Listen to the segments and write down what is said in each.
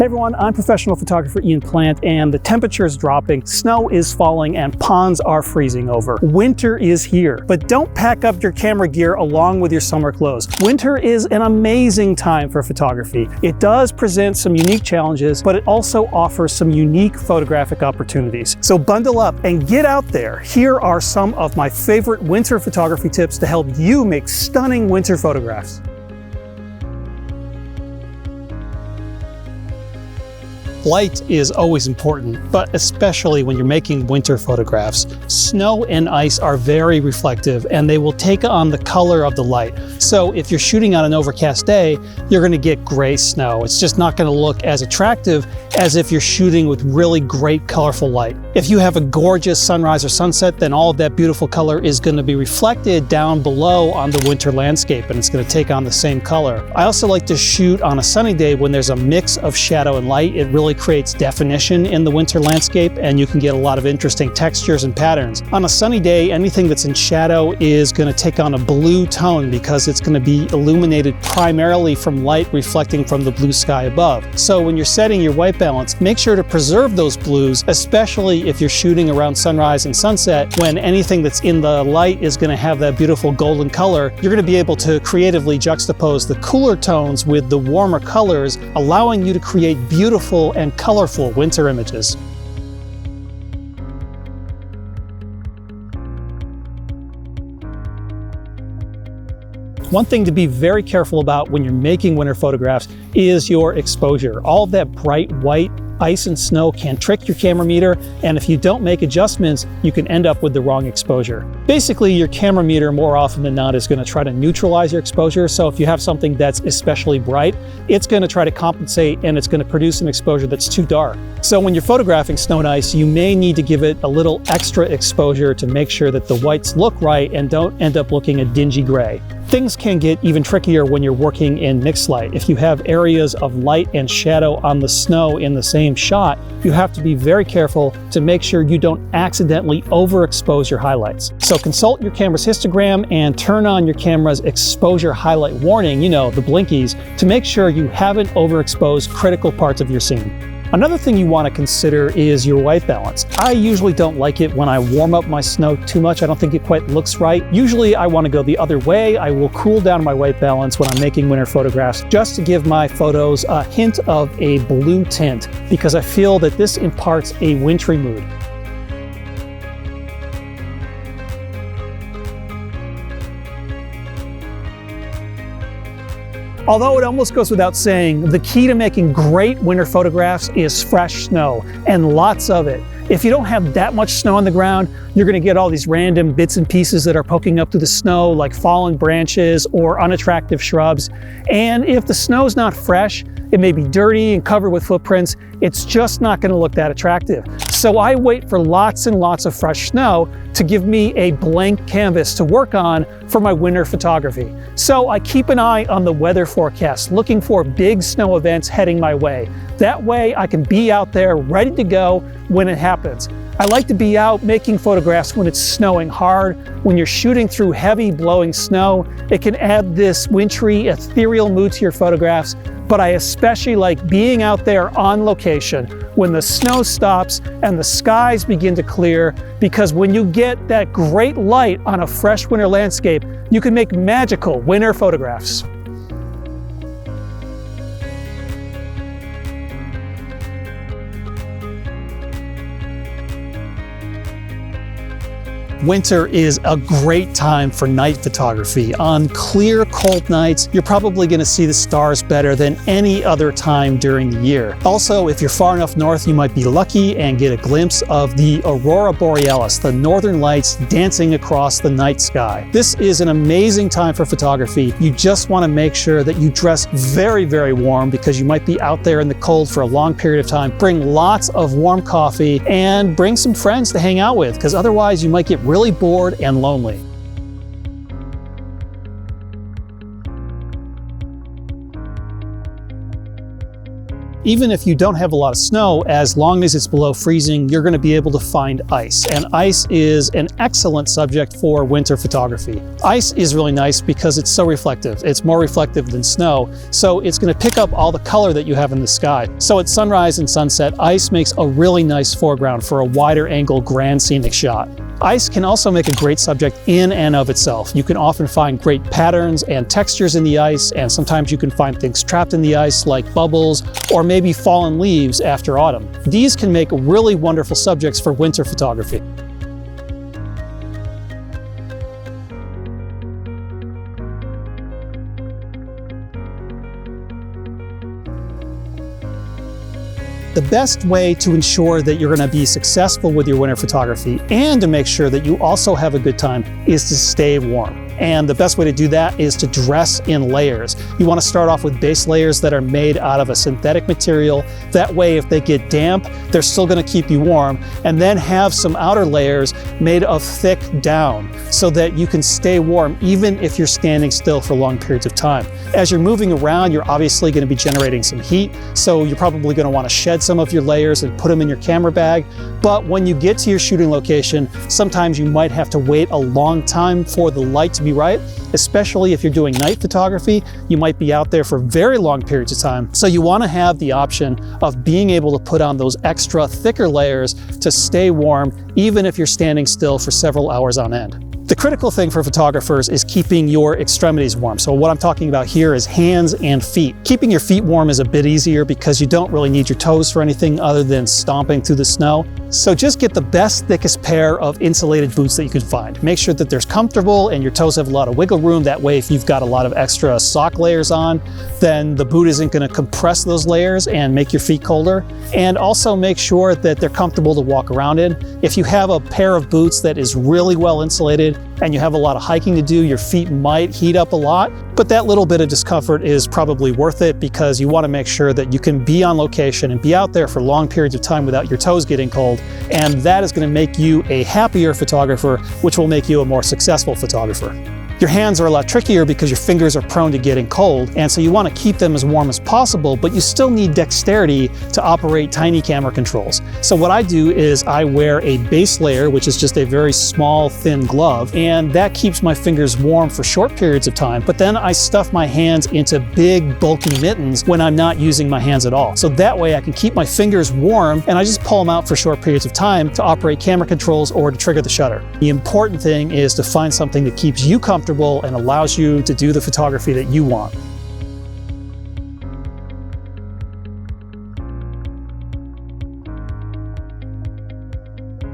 Hey everyone, I'm professional photographer Ian Plant, and the temperature is dropping, snow is falling, and ponds are freezing over. Winter is here, but don't pack up your camera gear along with your summer clothes. Winter is an amazing time for photography. It does present some unique challenges, but it also offers some unique photographic opportunities. So bundle up and get out there. Here are some of my favorite winter photography tips to help you make stunning winter photographs. Light is always important, but especially when you're making winter photographs. Snow and ice are very reflective and they will take on the color of the light. So if you're shooting on an overcast day, you're going to get gray snow. It's just not going to look as attractive as if you're shooting with really great colorful light. If you have a gorgeous sunrise or sunset, then all of that beautiful color is going to be reflected down below on the winter landscape and it's going to take on the same color. I also like to shoot on a sunny day when there's a mix of shadow and light. It really creates definition in the winter landscape and you can get a lot of interesting textures and patterns. On a sunny day, anything that's in shadow is going to take on a blue tone because it's going to be illuminated primarily from light reflecting from the blue sky above. So when you're setting your white balance, make sure to preserve those blues, especially if you're shooting around sunrise and sunset, when anything that's in the light is going to have that beautiful golden color. You're going to be able to creatively juxtapose the cooler tones with the warmer colors, allowing you to create beautiful and colorful winter images. One thing to be very careful about when you're making winter photographs is your exposure. All of that bright white ice and snow can trick your camera meter, and if you don't make adjustments, you can end up with the wrong exposure. Basically, your camera meter more often than not is going to try to neutralize your exposure. So if you have something that's especially bright, it's going to try to compensate and it's going to produce an exposure that's too dark. So when you're photographing snow and ice, you may need to give it a little extra exposure to make sure that the whites look right and don't end up looking a dingy gray. Things can get even trickier when you're working in mixed light. If you have areas of light and shadow on the snow in the same shot, you have to be very careful to make sure you don't accidentally overexpose your highlights. So consult your camera's histogram and turn on your camera's exposure highlight warning, you know, the blinkies, to make sure you haven't overexposed critical parts of your scene. Another thing you want to consider is your white balance. I usually don't like it when I warm up my snow too much. I don't think it quite looks right. Usually I want to go the other way. I will cool down my white balance when I'm making winter photographs just to give my photos a hint of a blue tint because I feel that this imparts a wintry mood. Although it almost goes without saying, the key to making great winter photographs is fresh snow, and lots of it. If you don't have that much snow on the ground, you're going to get all these random bits and pieces that are poking up through the snow, like fallen branches or unattractive shrubs. And if the snow's not fresh, it may be dirty and covered with footprints. It's just not going to look that attractive. So I wait for lots and lots of fresh snow to give me a blank canvas to work on for my winter photography. So I keep an eye on the weather forecast, looking for big snow events heading my way. That way I can be out there ready to go when it happens. I like to be out making photographs when it's snowing hard. When you're shooting through heavy blowing snow, it can add this wintry, ethereal mood to your photographs. But I especially like being out there on location when the snow stops and the skies begin to clear, because when you get that great light on a fresh winter landscape, you can make magical winter photographs. Winter is a great time for night photography. On clear, cold nights, you're probably going to see the stars better than any other time during the year. Also, if you're far enough north, you might be lucky and get a glimpse of the aurora borealis, the northern lights dancing across the night sky. This is an amazing time for photography. You just want to make sure that you dress very, very warm because you might be out there in the cold for a long period of time. Bring lots of warm coffee and bring some friends to hang out with, because otherwise you might get really bored and lonely. Even if you don't have a lot of snow, as long as it's below freezing, you're going to be able to find ice. And ice is an excellent subject for winter photography. Ice is really nice because it's so reflective. It's more reflective than snow, so it's going to pick up all the color that you have in the sky. So at sunrise and sunset, ice makes a really nice foreground for a wider angle grand scenic shot. Ice can also make a great subject in and of itself. You can often find great patterns and textures in the ice, and sometimes you can find things trapped in the ice like bubbles or maybe fallen leaves after autumn. These can make really wonderful subjects for winter photography. The best way to ensure that you're going to be successful with your winter photography and to make sure that you also have a good time is to stay warm. And the best way to do that is to dress in layers. You want to start off with base layers that are made out of a synthetic material. That way, if they get damp, they're still going to keep you warm. And then have some outer layers made of thick down so that you can stay warm even if you're standing still for long periods of time. As you're moving around, you're obviously going to be generating some heat, so you're probably going to want to shed some of your layers and put them in your camera bag. But when you get to your shooting location, sometimes you might have to wait a long time for the light to be right, especially if you're doing night photography. You might be out there for very long periods of time. So you want to have the option of being able to put on those extra thicker layers to stay warm, even if you're standing still for several hours on end. The critical thing for photographers is keeping your extremities warm. So what I'm talking about here is hands and feet. Keeping your feet warm is a bit easier because you don't really need your toes for anything other than stomping through the snow. So just get the best, thickest pair of insulated boots that you can find. Make sure that they're comfortable and your toes have a lot of wiggle room. That way, if you've got a lot of extra sock layers on, then the boot isn't going to compress those layers and make your feet colder. And also make sure that they're comfortable to walk around in. If you have a pair of boots that is really well insulated and you have a lot of hiking to do, your feet might heat up a lot, but that little bit of discomfort is probably worth it because you want to make sure that you can be on location and be out there for long periods of time without your toes getting cold. And that is going to make you a happier photographer, which will make you a more successful photographer. Your hands are a lot trickier because your fingers are prone to getting cold, and so you want to keep them as warm as possible, but you still need dexterity to operate tiny camera controls. So what I do is I wear a base layer, which is just a very small, thin glove, and that keeps my fingers warm for short periods of time, but then I stuff my hands into big, bulky mittens when I'm not using my hands at all. So that way I can keep my fingers warm, and I just pull them out for short periods of time to operate camera controls or to trigger the shutter. The important thing is to find something that keeps you comfortable and allows you to do the photography that you want.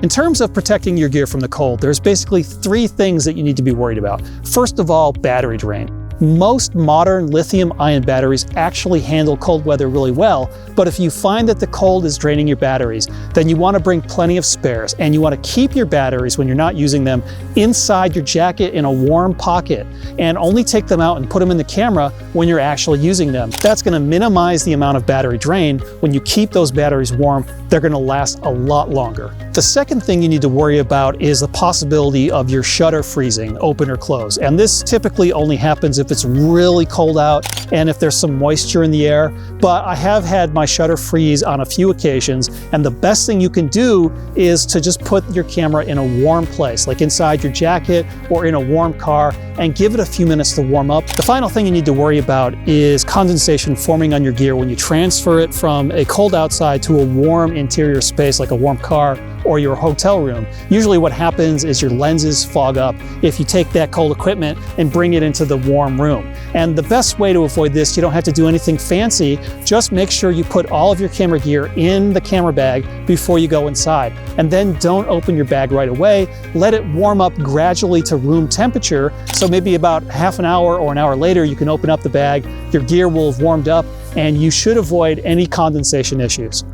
In terms of protecting your gear from the cold, there's basically 3 things that you need to be worried about. First of all, battery drain. Most modern lithium-ion batteries actually handle cold weather really well, but if you find that the cold is draining your batteries, then you want to bring plenty of spares, and you want to keep your batteries when you're not using them inside your jacket in a warm pocket, and only take them out and put them in the camera when you're actually using them. That's going to minimize the amount of battery drain. When you keep those batteries warm, they're going to last a lot longer. The second thing you need to worry about is the possibility of your shutter freezing, open or close. And this typically only happens if it's really cold out and if there's some moisture in the air. But I have had my shutter freeze on a few occasions, and the best thing you can do is to just put your camera in a warm place, like inside your jacket or in a warm car, and give it a few minutes to warm up. The final thing you need to worry about is condensation forming on your gear when you transfer it from a cold outside to a warm interior space like a warm car or your hotel room. Usually what happens is your lenses fog up if you take that cold equipment and bring it into the warm room. And the best way to avoid this, you don't have to do anything fancy, just make sure you put all of your camera gear in the camera bag before you go inside. And then don't open your bag right away. Let it warm up gradually to room temperature. So maybe about half an hour or an hour later, you can open up the bag, your gear will have warmed up, and you should avoid any condensation issues.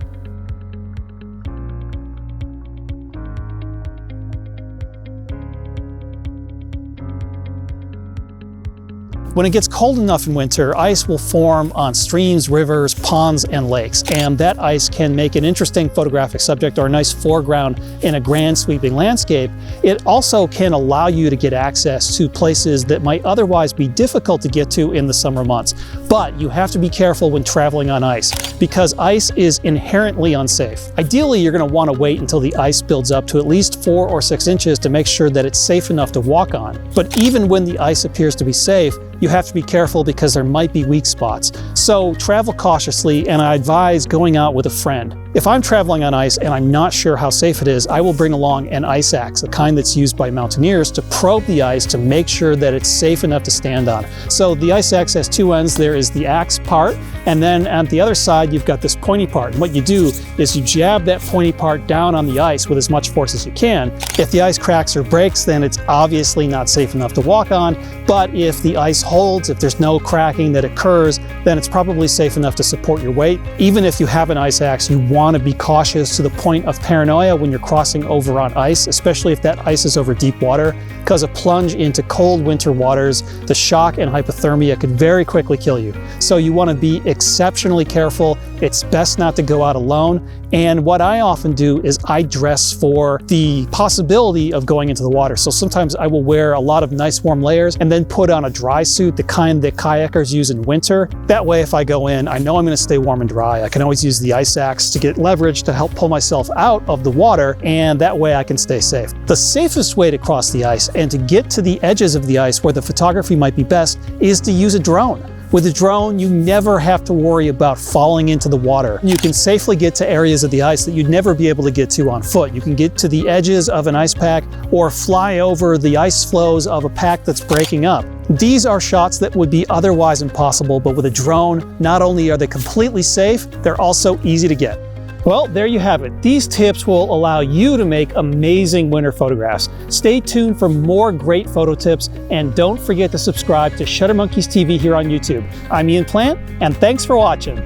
When it gets cold enough in winter, ice will form on streams, rivers, ponds, and lakes, and that ice can make an interesting photographic subject or a nice foreground in a grand sweeping landscape. It also can allow you to get access to places that might otherwise be difficult to get to in the summer months. But you have to be careful when traveling on ice, because ice is inherently unsafe. Ideally, you're going to want to wait until the ice builds up to at least 4 or 6 inches to make sure that it's safe enough to walk on. But even when the ice appears to be safe, you have to be careful because there might be weak spots. So travel cautiously, and I advise going out with a friend. If I'm traveling on ice and I'm not sure how safe it is, I will bring along an ice axe, the kind that's used by mountaineers to probe the ice to make sure that it's safe enough to stand on. So the ice axe has 2 ends. There is the axe part, and then at the other side you've got this pointy part. And what you do is you jab that pointy part down on the ice with as much force as you can. If the ice cracks or breaks, then it's obviously not safe enough to walk on. But if the ice holds, if there's no cracking that occurs, then it's probably safe enough to support your weight. Even if you have an ice axe, you want to be cautious to the point of paranoia when you're crossing over on ice, especially if that ice is over deep water, because a plunge into cold winter waters, the shock and hypothermia could very quickly kill you. So you want to be exceptionally careful. It's best not to go out alone. And what I often do is I dress for the possibility of going into the water. So sometimes I will wear a lot of nice warm layers and then put on a dry suit, the kind that kayakers use in winter. That way, if I go in, I know I'm going to stay warm and dry. I can always use the ice axe to get leverage to help pull myself out of the water, and that way I can stay safe. The safest way to cross the ice and to get to the edges of the ice where the photography might be best is to use a drone. With a drone, you never have to worry about falling into the water. You can safely get to areas of the ice that you'd never be able to get to on foot. You can get to the edges of an ice pack or fly over the ice floes of a pack that's breaking up. These are shots that would be otherwise impossible, but with a drone, not only are they completely safe, they're also easy to get. Well, there you have it. These tips will allow you to make amazing winter photographs. Stay tuned for more great photo tips, and don't forget to subscribe to Shutter Monkeys TV here on YouTube. I'm Ian Plant, and thanks for watching.